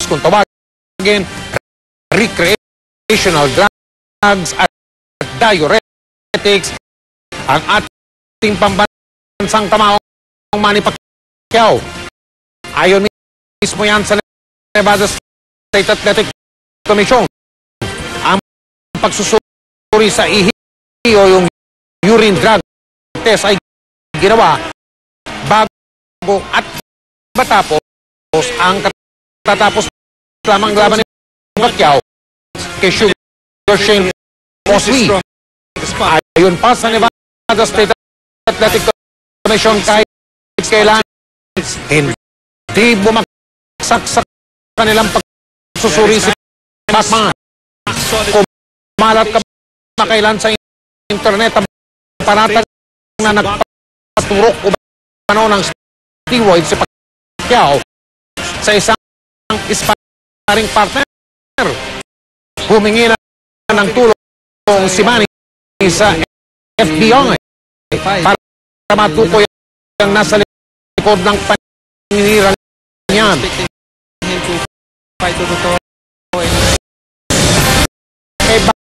kung tawagin, recreational drugs at diuretics, ang ating pambansang kamaong Manny Pacquiao. Ayon mismo yan sa Nevada State Athletic Commission. Ang pagsusuri sa ihi o yung urine drug test ay ginawa bago at matapos ang katatapos lamang laban ni Pacquiao kay Sugar Shane Mosley. Ayon pa sa Nevada State Athletic Commission, kahit kailan hindi bumagsak sa kanilang pagsusuri si Pacman. Kumalat ka makailan sa internet ang panatag na nagpaturok o ano ng steroid si Pacquiao sa isang sparring partner. Humingi na ng tulong si Manny sa FBI para matukoy ang nasa likod ng paninirang niyan. Fight to the